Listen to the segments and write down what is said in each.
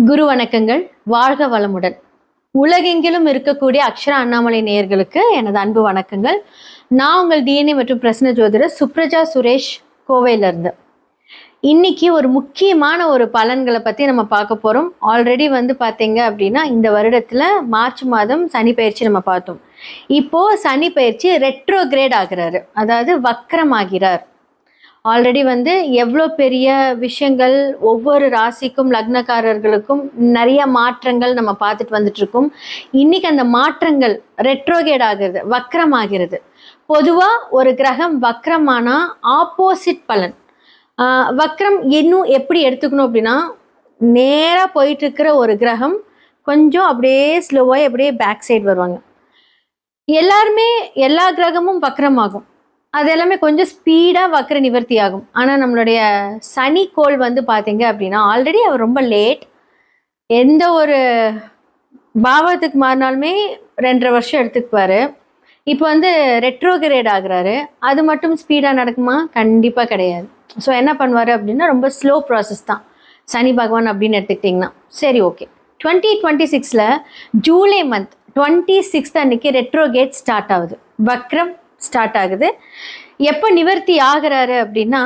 குரு வணக்கங்கள். வாழ்க வளமுடன். உலகெங்கிலும் இருக்கக்கூடிய அக்ஷரா அண்ணாமலை நேயர்களுக்கு எனது அன்பு வணக்கங்கள். நான் உங்கள் டிஎன்ஏ மற்றும் பிரசன்ன ஜோதிடர் சுப்ரஜா சுரேஷ், கோவையில இருந்து. இன்னைக்கு ஒரு முக்கியமான ஒரு பலன்களை பத்தி நம்ம பார்க்க போறோம். ஆல்ரெடி பார்த்தீங்க அப்படின்னா இந்த வருடத்துல மார்ச் மாதம் சனி பயிற்சி நம்ம பார்த்தோம். இப்போ சனி பயிற்சி ரெட்ரோகிரேட் ஆகிறாரு, அதாவது வக்ரமாகிறார். ஆல்ரெடி எவ்வளோ பெரிய விஷயங்கள் ஒவ்வொரு ராசிக்கும் லக்னக்காரர்களுக்கும் நிறைய மாற்றங்கள் நம்ம பார்த்துட்டு வந்துட்டு இருக்கோம். இன்னைக்கு அந்த மாற்றங்கள் ரெட்ரோகேட் ஆகிறது, வக்ரமாகிறது. பொதுவாக ஒரு கிரகம் வக்ரமானா ஆப்போசிட் பலன். வக்ரம் இன்னும் எப்படி எடுத்துக்கணும் அப்படின்னா, நேராக போயிட்டு இருக்கிற ஒரு கிரகம் கொஞ்சம் அப்படியே ஸ்லோவாக அப்படியே பேக் சைடு வருவாங்க. எல்லாருமே எல்லா கிரகமும் வக்ரமாகும், அது எல்லாமே கொஞ்சம் ஸ்பீடாக வக்ர நிவர்த்தி ஆகும். ஆனால் நம்மளுடைய சனி கோள் பார்த்தீங்க அப்படின்னா ஆல்ரெடி அவர் ரொம்ப லேட். எந்த ஒரு பாவத்துக்கு மாறினாலுமே 2.5 வருஷம் எடுத்துக்குவார். இப்போ ரெட்ரோகிரேட் ஆகுறாரு. அது மட்டும் ஸ்பீடாக நடக்குமா? கண்டிப்பாக கிடையாது. ஸோ என்ன பண்ணுவார் அப்படின்னா ரொம்ப ஸ்லோ ப்ராசஸ் தான் சனி பகவான் அப்படின்னு எடுத்துக்கிட்டிங்கன்னா. சரி, ஓகே. 2026 ஜூலை மந்த் 26 அன்னைக்கு ரெட்ரோகேட் ஸ்டார்ட் ஆகுது, வக்ரம் ஸ்டார்ட் ஆகுது. எப்போ நிவர்த்தி ஆகிறாரு அப்படின்னா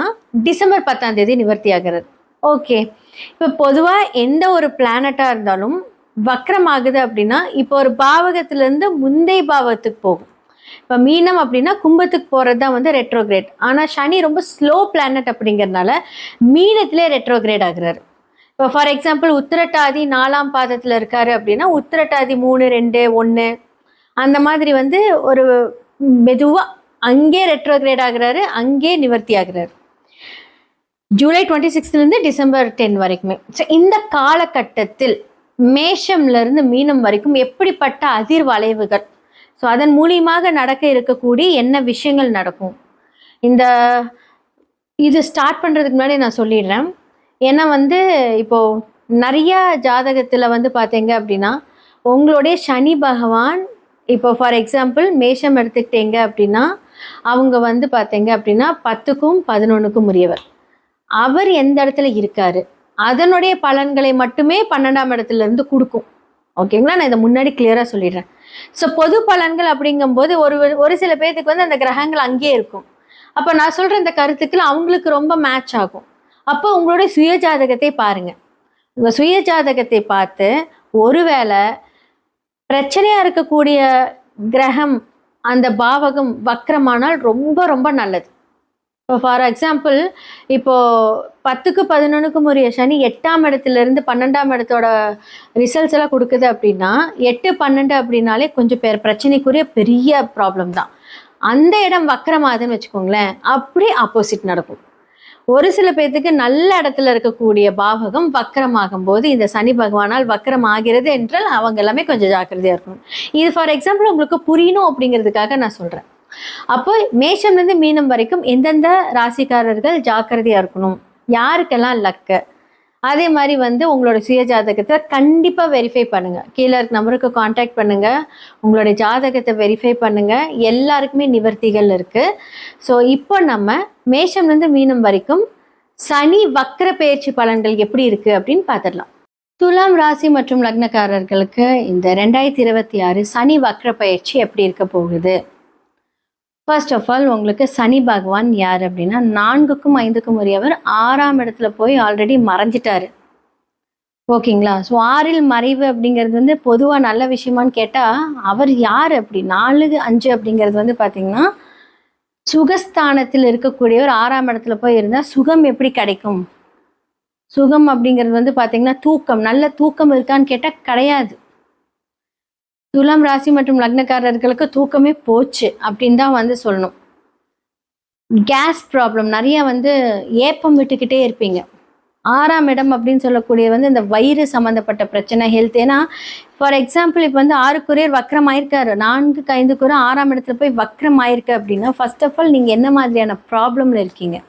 டிசம்பர் 10 நிவர்த்தி ஆகிறாரு. ஓகே, இப்போ பொதுவாக எந்த ஒரு பிளானட்டாக இருந்தாலும் வக்ரம் ஆகுது அப்படின்னா இப்போ ஒரு பாவகத்திலேருந்து முந்தைய பாவத்துக்கு போகும். இப்போ மீனம் அப்படின்னா கும்பத்துக்கு போகிறது தான் ரெட்ரோகிரேட். ஆனால் சனி ரொம்ப ஸ்லோ பிளானட் அப்படிங்கிறதுனால மீனத்திலே ரெட்ரோகிரேட் ஆகுறாரு. இப்போ ஃபார் எக்ஸாம்பிள் உத்திரட்டாதி 4ஆம் பாதத்தில் இருக்காரு அப்படின்னா உத்திரட்டாதி 3, 2, 1 அந்த மாதிரி ஒரு மெதுவாக அங்கே ரெட்ரோகிரேட் ஆகுறாரு, அங்கே நிவர்த்தி ஆகுறாரு. ஜூலை 26 டிசம்பர் 10 வரைக்குமே. ஸோ இந்த காலகட்டத்தில் மேஷம்லேருந்து மீனம் வரைக்கும் எப்படிப்பட்ட அதிர்வளைவுகள், ஸோ அதன் மூலியமாக நடக்க இருக்கக்கூடிய என்ன விஷயங்கள் நடக்கும், இது ஸ்டார்ட் பண்ணுறதுக்கு முன்னாடி நான் சொல்லிடுறேன். ஏன்னா இப்போது நிறைய ஜாதகத்தில் பார்த்தீங்க அப்படின்னா உங்களுடைய சனி பகவான் இப்போ ஃபார் எக்ஸாம்பிள் மேஷம் எடுத்துக்கிட்டீங்க அப்படின்னா அவங்க பார்த்தீங்க அப்படின்னா 10க்கும் 11க்கும் உரியவர். அவர் எந்த இடத்துல இருக்காரு அதனுடைய பலன்களை மட்டுமே 12ஆம் இடத்துல இருந்து கொடுக்கும். ஓகேங்களா? நான் இதை முன்னாடி கிளியராக சொல்லிடுறேன். ஸோ பொது பலன்கள் அப்படிங்கும்போது ஒரு சில பேர்த்துக்கு அந்த கிரகங்கள் அங்கேயே இருக்கும். அப்போ நான் சொல்கிற இந்த கருத்துக்கள் அவங்களுக்கு ரொம்ப மேட்ச் ஆகும். அப்போ உங்களுடைய சுய ஜாதகத்தை பாருங்க. உங்கள் சுய ஜாதகத்தை பார்த்து ஒருவேளை பிரச்சனையாக இருக்கக்கூடிய கிரகம் அந்த பாவகம் வக்ரமானால் ரொம்ப ரொம்ப நல்லது. இப்போ ஃபார் எக்ஸாம்பிள் இப்போது 10க்கு 11க்கும் உரிய சனி 8ஆம் இடத்துலேருந்து 12ஆம் இடத்தோட ரிசல்ட்ஸ் எல்லாம் கொடுக்குது அப்படின்னா 8, 12 அப்படின்னாலே கொஞ்சம் பிரச்சனைக்குரிய பெரிய ப்ராப்ளம் தான். அந்த இடம் வக்ரமாகுதுன்னு வச்சுக்கோங்களேன், அப்படி ஆப்போசிட் நடக்கும். ஒரு சில பேர்த்துக்கு நல்ல இடத்துல இருக்கக்கூடிய பாவகம் வக்ரமாகும் போது இந்த சனி பகவானால் வக்ரம் ஆகிறது என்றால் அவங்க எல்லாமே கொஞ்சம் ஜாக்கிரதையாக இருக்கணும். இது ஃபார் எக்ஸாம்பிள் உங்களுக்கு புரியணும் அப்படிங்கிறதுக்காக நான் சொல்கிறேன். அப்போ மேஷம்லேருந்து மீனம் வரைக்கும் எந்தெந்த ராசிக்காரர்கள் ஜாக்கிரதையாக இருக்கணும், யாருக்கெல்லாம் லக்கு, அதே மாதிரி உங்களோட சுய ஜாதகத்தை கண்டிப்பாக வெரிஃபை பண்ணுங்கள். கீழே இருக்க நம்பருக்கு காண்டாக்ட் பண்ணுங்கள், உங்களுடைய ஜாதகத்தை வெரிஃபை பண்ணுங்கள். எல்லாருக்குமே நிவர்த்திகள் இருக்குது. ஸோ இப்போ நம்ம மேஷம்லேருந்து மீனம் வரைக்கும் சனி வக்ர பயிற்சி பலன்கள் எப்படி இருக்குது அப்படின்னு பார்த்துடலாம். துலாம் ராசி மற்றும் லக்னக்காரர்களுக்கு இந்த 2026 சனி வக்ர பயிற்சி எப்படி இருக்க போகுது? ஃபர்ஸ்ட் ஆஃப் ஆல் உங்களுக்கு சனி பகவான் யார் அப்படின்னா 4க்கும் 5க்கும் உரியவர் 6ஆம் இடத்துல போய் ஆல்ரெடி மறைஞ்சிட்டாரு. ஓகேங்களா? ஸோ 6இல் மறைவு அப்படிங்கிறது பொதுவாக நல்ல விஷயமான்னு கேட்டால் அவர் யார் அப்படி 4, 5 அப்படிங்கிறது பார்த்தீங்கன்னா சுகஸ்தானத்தில் இருக்கக்கூடியவர் 6ஆம் இடத்துல போய் இருந்தால் சுகம் எப்படி கிடைக்கும்? சுகம் அப்படிங்கிறது பார்த்தீங்கன்னா தூக்கம், நல்ல தூக்கம் இருக்கான்னு கேட்டால் கிடையாது. துலாம் ராசி மற்றும் லக்னக்காரர்களுக்கு தூக்கமே போச்சு அப்படின்னு தான் சொல்லணும். கேஸ் ப்ராப்ளம் நிறைய ஏப்பம் விட்டுக்கிட்டே இருப்பீங்க. 6ஆம் இடம் அப்படின்னு சொல்லக்கூடிய இந்த வயிறு சம்மந்தப்பட்ட பிரச்சனை, ஹெல்த். ஏன்னா ஃபார் எக்ஸாம்பிள் இப்போ 6க்குரியர் வக்ரம் ஆயிருக்காரு, 4க்கு 5க்குரிய 6ஆம் இடத்துல போய் வக்ரம் ஆயிருக்கு அப்படின்னா ஃபர்ஸ்ட் ஆஃப் ஆல் நீங்கள் என்ன மாதிரியான ப்ராப்ளம்ல இருக்கீங்க?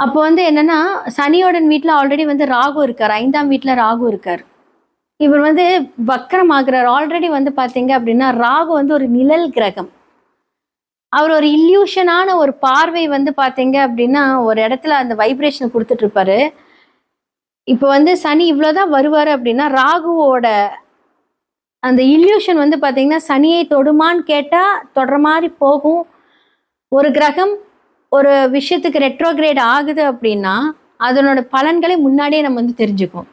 அப்போ என்னன்னா சனியோட வீட்டில் ஆல்ரெடி ராகு இருக்கார், 5ஆம் வீட்டில் ராகு இருக்கார். இவர் வக்ரம் ஆகிறார். ஆல்ரெடி பார்த்தீங்க அப்படின்னா ராகு ஒரு நிழல் கிரகம். அவர் ஒரு இல்யூஷனான ஒரு பார்வை பார்த்தீங்க அப்படின்னா ஒரு இடத்துல அந்த வைப்ரேஷனை கொடுத்துட்டு இருப்பாரு. இப்போ வந்து சனி இவ்வளோதான் வருவார் அப்படின்னா ராகுவோட அந்த இல்யூஷன் வந்து பார்த்தீங்கன்னா சனியை தொடுமான்னு கேட்டால் தொடர மாதிரி போகும். ஒரு கிரகம் ஒரு விஷயத்துக்கு ரெட்ரோகிரேட் ஆகுது அப்படின்னா அதனோட பலன்களை முன்னாடியே நம்ம வந்து தெரிஞ்சுக்குவோம்.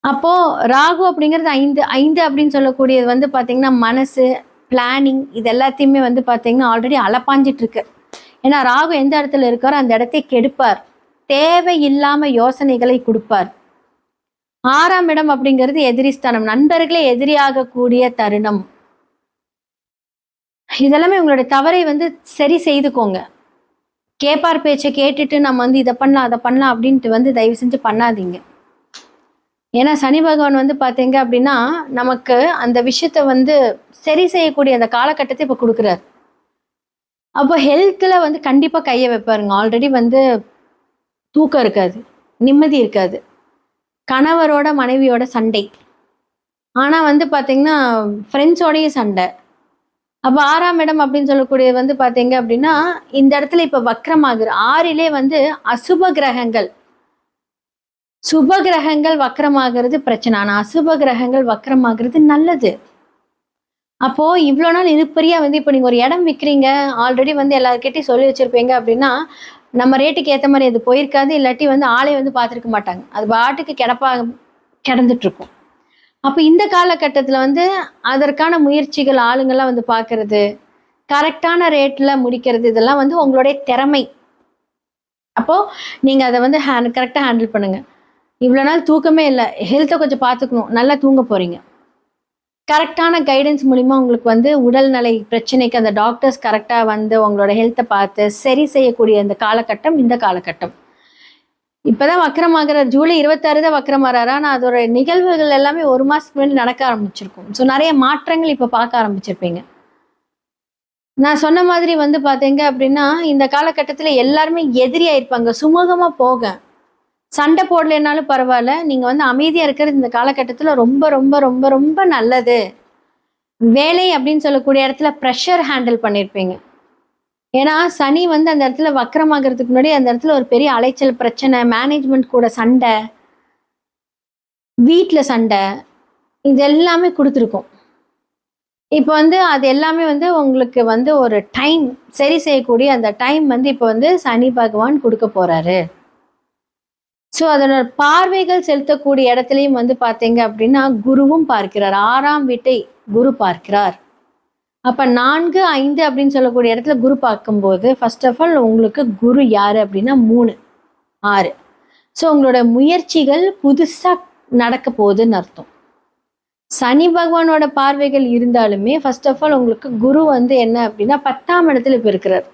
அப்போ ராகு அப்படிங்கிறது 5 அப்படின்னு சொல்லக்கூடியது வந்து பார்த்தீங்கன்னா மனசு, பிளானிங், இது எல்லாத்தையுமே வந்து பார்த்தீங்கன்னா ஆல்ரெடி அலப்பாஞ்சிட்டு இருக்கு. ஏன்னா ராகு எந்த இடத்துல இருக்காரோ அந்த இடத்தை கெடுப்பார், தேவையில்லாம யோசனைகளை கொடுப்பார். 6ஆம் இடம் அப்படிங்கிறது எதிரிஸ்தானம், நண்பர்களே எதிரியாகக்கூடிய தருணம். இதெல்லாமே உங்களுடைய தவறை வந்து சரி செய்துக்கோங்க. கேப்பார் பேச்சை கேட்டுட்டு நம்ம வந்து இதை பண்ணலாம் அதை பண்ணலாம் அப்படின்ட்டு வந்து தயவு செஞ்சு பண்ணாதீங்க. ஏன்னா சனி பகவான் வந்து பார்த்தீங்க அப்படின்னா நமக்கு அந்த விஷயத்த வந்து சரி செய்யக்கூடிய அந்த காலகட்டத்தை இப்போ கொடுக்குறாரு. அப்போ ஹெல்த்தில் வந்து கண்டிப்பாக கையை வைப்பாருங்க. ஆல்ரெடி வந்து தூக்கம் இருக்காது, நிம்மதி இருக்காது, கணவரோட மனைவியோட சண்டை, ஆனால் வந்து பார்த்தீங்கன்னா ஃப்ரெண்ட்ஸோடையும் சண்டை. அப்போ 6ஆம் இடம் அப்படின்னு சொல்லக்கூடியது வந்து பார்த்தீங்க அப்படின்னா இந்த இடத்துல இப்போ வக்ரமாகுது. 6லே வந்து அசுப கிரகங்கள், சுப கிரகங்கள் வக்ரமாகிறது பிரச்சனை, ஆனால் அசுப கிரகங்கள் வக்ரமாகிறது நல்லது. அப்போ இவ்வளோ நாள் இழுப்பறியா வந்து இப்போ நீங்கள் ஒரு இடம் விற்கிறீங்க, ஆல்ரெடி வந்து எல்லாருக்கிட்டையும் சொல்லி வச்சிருப்பீங்க அப்படின்னா நம்ம ரேட்டுக்கு ஏற்ற மாதிரி அது போயிருக்காது, இல்லாட்டி வந்து ஆளே வந்து பார்த்துருக்க மாட்டாங்க, அது பாட்டுக்கு கிடந்துட்டு இருக்கும். அப்போ இந்த காலகட்டத்தில் வந்து அதற்கான முயற்சிகள் ஆளுங்கள்லாம் வந்து பார்க்கறது, கரெக்டான ரேட்டில் முடிக்கிறது, இதெல்லாம் வந்து உங்களுடைய திறமை. அப்போது நீங்கள் அதை வந்து கரெக்டாக ஹேண்டில் பண்ணுங்கள். இவ்வளோ நாள் தூக்கமே இல்லை, ஹெல்த்தை கொஞ்சம் பார்த்துக்கணும், நல்லா தூங்க போகிறீங்க. கரெக்டான கைடன்ஸ் மூலிமா உங்களுக்கு வந்து உடல்நலை பிரச்சனைக்கு அந்த டாக்டர்ஸ் கரெக்டாக வந்து உங்களோட ஹெல்த்தை பார்த்து சரி செய்யக்கூடிய இந்த காலகட்டம் இந்த காலகட்டம். இப்போ தான் வக்ரமாகிறார், ஜூலை 26 தான் வக்ரமாகிறார். ஆனால் அதோட நிகழ்வுகள் எல்லாமே ஒரு மாதத்துக்கு முன்னாடி நடக்க ஆரம்பிச்சிருக்கும். ஸோ நிறைய மாற்றங்கள் இப்போ பார்க்க ஆரம்பிச்சிருப்பீங்க. நான் சொன்ன மாதிரி வந்து பார்த்தீங்க அப்படின்னா இந்த காலகட்டத்தில் எல்லாருமே எதிரியாக இருப்பாங்க. சுமூகமாக போக, சண்டை போடலைன்னாலும் பரவாயில்ல, நீங்கள் வந்து அமைதியாக இருக்கிறது இந்த காலகட்டத்தில் ரொம்ப ரொம்ப ரொம்ப ரொம்ப நல்லது. வேலை அப்படின்னு சொல்லக்கூடிய இடத்துல ப்ரெஷர் ஹேண்டில் பண்ணியிருப்பீங்க. ஏன்னா சனி வந்து அந்த இடத்துல வக்ரமாகிறதுக்கு முன்னாடி அந்த இடத்துல ஒரு பெரிய அலைச்சல் பிரச்சனை, மேனேஜ்மெண்ட் கூட சண்டை, வீட்டில் சண்டை, இது எல்லாமே கொடுத்துருக்கோம். இப்போ வந்து அது எல்லாமே வந்து உங்களுக்கு வந்து ஒரு டைம் சரி செய்யக்கூடிய அந்த டைம் வந்து இப்போ வந்து சனி பகவான் கொடுக்க போகிறாரு. ஸோ அதனோட பார்வைகள் செலுத்தக்கூடிய இடத்துலையும் வந்து பார்த்தீங்க அப்படின்னா குருவும் பார்க்கிறார், 6ஆம் வீட்டை குரு பார்க்கிறார். அப்போ 4, 5 அப்படின்னு சொல்லக்கூடிய இடத்துல குரு பார்க்கும்போது ஃபர்ஸ்ட் ஆஃப் ஆல் உங்களுக்கு குரு யார் அப்படின்னா 3, 6. ஸோ உங்களோட முயற்சிகள் புதுசாக நடக்க போகுதுன்னு அர்த்தம். சனி பகவானோட பார்வைகள் இருந்தாலுமே ஃபர்ஸ்ட் ஆஃப் ஆல் உங்களுக்கு குரு வந்து என்ன அப்படின்னா 10ஆம் இடத்துல இப்போ இருக்கிறார்.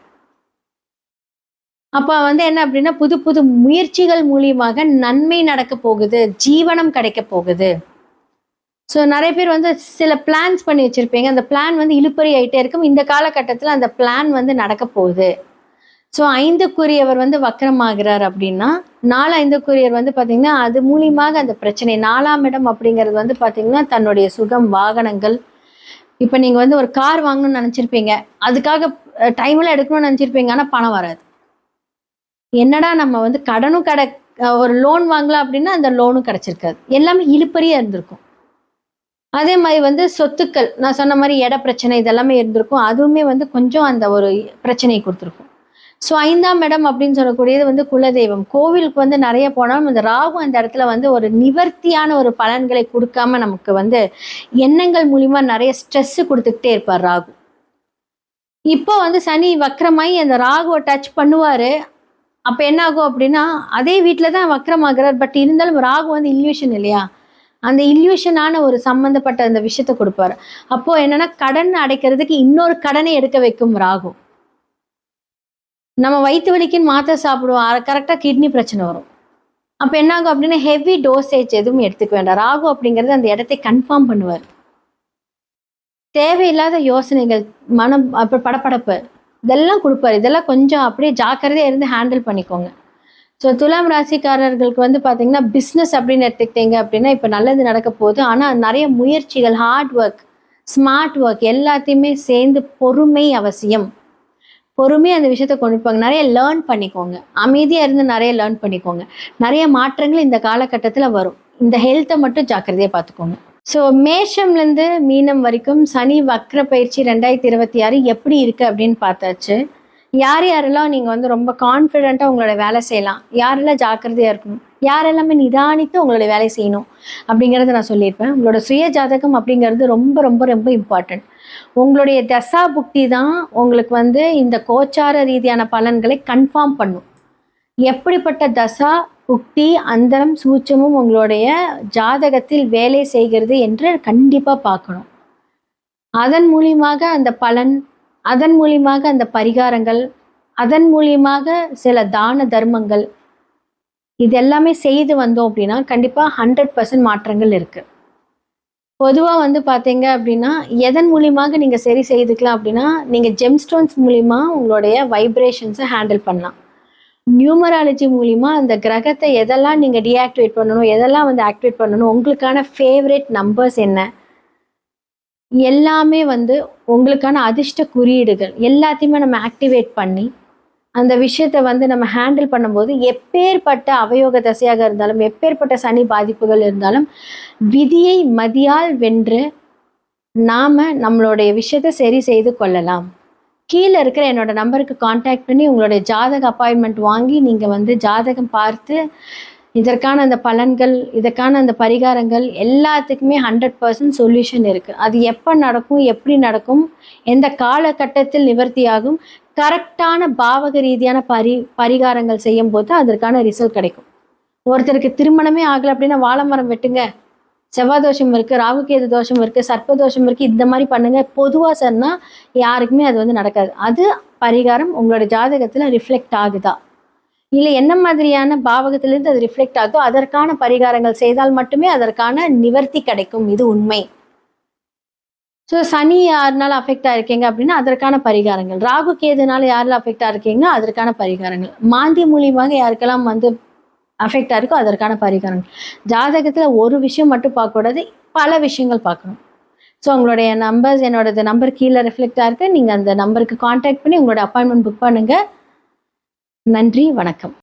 அப்போ வந்து என்ன அப்படின்னா புது புது முயற்சிகள் மூலியமாக நன்மை நடக்க போகுது, ஜீவனம் கிடைக்க போகுது. ஸோ நிறைய பேர் வந்து சில பிளான்ஸ் பண்ணி வச்சுருப்பீங்க, அந்த பிளான் வந்து இழுப்பறி ஆகிட்டே இருக்கும். இந்த காலகட்டத்தில் அந்த பிளான் வந்து நடக்க போகுது. ஸோ 5க்குரியவர் வந்து வக்ரமாகிறார் அப்படின்னா 4, 5க்குரியவர் வந்து பார்த்தீங்கன்னா அது மூலியமாக அந்த பிரச்சனை. 4ஆம் இடம் அப்படிங்கிறது வந்து பார்த்தீங்கன்னா தன்னுடைய சுகம், வாகனங்கள். இப்போ நீங்கள் வந்து ஒரு கார் வாங்கணும்னு நினச்சிருப்பீங்க, அதுக்காக டைமில் எடுக்கணும்னு நினச்சிருப்பீங்க, ஆனால் பணம் வராது. என்னடா நம்ம வந்து கடனும் ஒரு லோன் வாங்கலாம் அப்படின்னா அந்த லோனும் கிடைச்சிருக்காது, எல்லாமே இழுப்பறியா இருந்திருக்கும். அதே மாதிரி வந்து சொத்துக்கள், நான் சொன்ன மாதிரி இட பிரச்சனை இதெல்லாமே இருந்திருக்கும், அதுவுமே வந்து கொஞ்சம் அந்த ஒரு பிரச்சனையை கொடுத்துருக்கும். ஸோ 5ஆம் இடம் அப்படின்னு சொல்லக்கூடியது வந்து குலதெய்வம். கோவிலுக்கு வந்து நிறைய போனாலும் அந்த ராகு அந்த இடத்துல வந்து ஒரு நிவர்த்தியான ஒரு பலன்களை கொடுக்காம நமக்கு வந்து எண்ணங்கள் மூலிமா நிறைய ஸ்ட்ரெஸ் கொடுத்துக்கிட்டே இருப்பார் ராகு. இப்போ வந்து சனி வக்ரமாயி அந்த ராகுவை டச் பண்ணுவார். அப்போ என்ன ஆகும் அப்படின்னா அதே வீட்டில் தான் வக்ரமாகிறார், பட் இருந்தாலும் ராகு வந்து இல்யூஷன் இல்லையா, அந்த இல்யூஷனான ஒரு சம்மந்தப்பட்ட அந்த விஷயத்தை கொடுப்பாரு. அப்போ என்னன்னா கடன் அடைக்கிறதுக்கு இன்னொரு கடனை எடுக்க வைக்கும் ராகு. நம்ம வயிற்று வலிக்குன்னு மாத்திரை சாப்பிடுவோம், கரெக்டாக கிட்னி பிரச்சனை வரும். அப்போ என்ன ஆகும் அப்படின்னா ஹெவி டோசேஜ் எதுவும் எடுத்துக்க வேண்டாம். ராகு அப்படிங்கிறது அந்த இடத்தை கன்ஃபார்ம் பண்ணுவார். தேவையில்லாத யோசனைகள், மனம், அப்புறம் படப்படப்பு இதெல்லாம் கொடுப்பாரு. இதெல்லாம் கொஞ்சம் அப்படியே ஜாக்கிரதையாக இருந்து ஹேண்டில் பண்ணிக்கோங்க. ஸோ துலாம் ராசிக்காரர்களுக்கு வந்து பார்த்தீங்கன்னா பிஸ்னஸ் அப்படின்னு எடுத்துக்கிட்டீங்க அப்படின்னா இப்போ நல்லது நடக்க போகுது. ஆனால் நிறைய முயற்சிகள், ஹார்ட் ஒர்க், ஸ்மார்ட் ஒர்க் எல்லாத்தையுமே சேர்ந்து பொறுமை அவசியம். பொறுமையாக அந்த விஷயத்த கொண்டு போங்க. நிறைய லேர்ன் பண்ணிக்கோங்க. அமைதியாக இருந்து நிறைய லேர்ன் பண்ணிக்கோங்க. நிறைய மாற்றங்கள் இந்த காலகட்டத்தில் வரும். இந்த ஹெல்த்தை மட்டும் ஜாக்கிரதையாக பார்த்துக்கோங்க. ஸோ மேஷம்லேருந்து மீனம் வரைக்கும் சனி வக்ர பயிற்சி 2026 எப்படி இருக்குது அப்படின்னு பார்த்தாச்சு. யார் யாரெல்லாம் நீங்கள் வந்து ரொம்ப கான்ஃபிடெண்ட்டாக உங்களோட வேலை செய்யலாம், யாரெல்லாம் ஜாக்கிரதையாக இருக்கணும், யாரெல்லாமே நிதானித்து உங்களுடைய வேலை செய்யணும் அப்படிங்கிறத நான் சொல்லியிருப்பேன். உங்களோட சுய ஜாதகம் அப்படிங்கிறது ரொம்ப ரொம்ப ரொம்ப இம்பார்ட்டன்ட். உங்களுடைய தசா புக்தி தான் உங்களுக்கு வந்து இந்த கோச்சார ரீதியான பலன்களை கன்ஃபார்ம் பண்ணும். எப்படிப்பட்ட தசா புக்தி அந்தரம் சூட்சமும் உங்களுடைய ஜாதகத்தில் வேலை செய்கிறது என்று கண்டிப்பாக பார்க்கணும். அதன் மூலியமாக அந்த பலன், அதன் மூலியமாக அந்த பரிகாரங்கள், அதன் மூலியமாக சில தான தர்மங்கள், இது எல்லாமே செய்து வந்தோம் அப்படின்னா கண்டிப்பாக 100% மாற்றங்கள் இருக்குது. பொதுவாக வந்து பார்த்தீங்க அப்படின்னா எதன் மூலியமாக நீங்கள் சரி செய்துக்கலாம் அப்படின்னா, நீங்கள் ஜெம்ஸ்டோன்ஸ் மூலிமா உங்களுடைய வைப்ரேஷன்ஸை ஹேண்டில் பண்ணலாம். நியூமராலஜி மூலிமா அந்த கிரகத்தை எதெல்லாம் நீங்கள் டீஆக்டிவேட் பண்ணணும், எதெல்லாம் வந்து ஆக்டிவேட் பண்ணணும், உங்களுக்கான ஃபேவரட் நம்பர்ஸ் என்ன, எல்லாமே வந்து உங்களுக்கான அதிர்ஷ்ட குறியீடுகள் எல்லாத்தையுமே நம்ம ஆக்டிவேட் பண்ணி அந்த விஷயத்தை வந்து நம்ம ஹேண்டில் பண்ணும்போது எப்பேற்பட்ட அவயோக தசையாக இருந்தாலும், எப்பேற்பட்ட சனி பாதிப்புகள் இருந்தாலும் விதியை மதியால் வென்று நாம் நம்மளுடைய விஷயத்தை சரி செய்து கொள்ளலாம். கீழே இருக்கிற என்னோட நம்பருக்கு காண்டாக்ட் பண்ணி உங்களுடைய ஜாதக அப்பாயின்மெண்ட் வாங்கி நீங்கள் வந்து ஜாதகம் பார்த்து இதற்கான அந்த பலன்கள், இதற்கான அந்த பரிகாரங்கள் எல்லாத்துக்குமே 100% சொல்யூஷன் இருக்குது. அது எப்போ நடக்கும், எப்படி நடக்கும், எந்த காலகட்டத்தில் நிவர்த்தியாகும், கரெக்டான பாவக ரீதியான பரிகாரங்கள் செய்யும் போது அதற்கான ரிசல்ட் கிடைக்கும். ஒருத்தருக்கு திருமணமே ஆகலை அப்படின்னா வாழை மரம் வெட்டுங்க, செவ்வாய் தோஷம் இருக்குது, ராகுகேது தோஷம் இருக்குது, சர்ப்ப தோஷம் இருக்குது, இந்த மாதிரி பண்ணுங்கள் பொதுவாக சொன்னால் யாருக்குமே அது வந்து நடக்காது. அது பரிகாரம் உங்களோட ஜாதகத்தில் ரிஃப்ளெக்ட் ஆகுதா, இல்லை என்ன மாதிரியான பாவகத்திலேருந்து அது ரிஃப்ளெக்ட் ஆகுதோ அதற்கான பரிகாரங்கள் செய்தால் மட்டுமே அதற்கான நிவர்த்தி கிடைக்கும். இது உண்மை. ஸோ சனி யாருனால அஃபெக்ட் ஆகிருக்கீங்க அப்படின்னா அதற்கான பரிகாரங்கள், ராகு கேதுனால யாரில் அஃபெக்ட் ஆகிருக்கீங்க அதற்கான பரிகாரங்கள், மாந்தி மூலியமாக யாருக்கெல்லாம் வந்து அஃபெக்ட் ஆகிருக்கோ அதற்கான பரிகாரங்கள். ஜாதகத்தில் ஒரு விஷயம் மட்டும் பார்க்கக்கூடாது, பல விஷயங்கள் பார்க்கணும். ஸோ உங்களுடைய நம்பர்ஸ், என்னோட நம்பர் கீழே ரிஃப்ளெக்ட் ஆகிருக்கு. நீங்கள் அந்த நம்பருக்கு காண்டாக்ட் பண்ணி உங்களோட அப்பாயின்மெண்ட் புக் பண்ணுங்கள். நன்றி, வணக்கம்.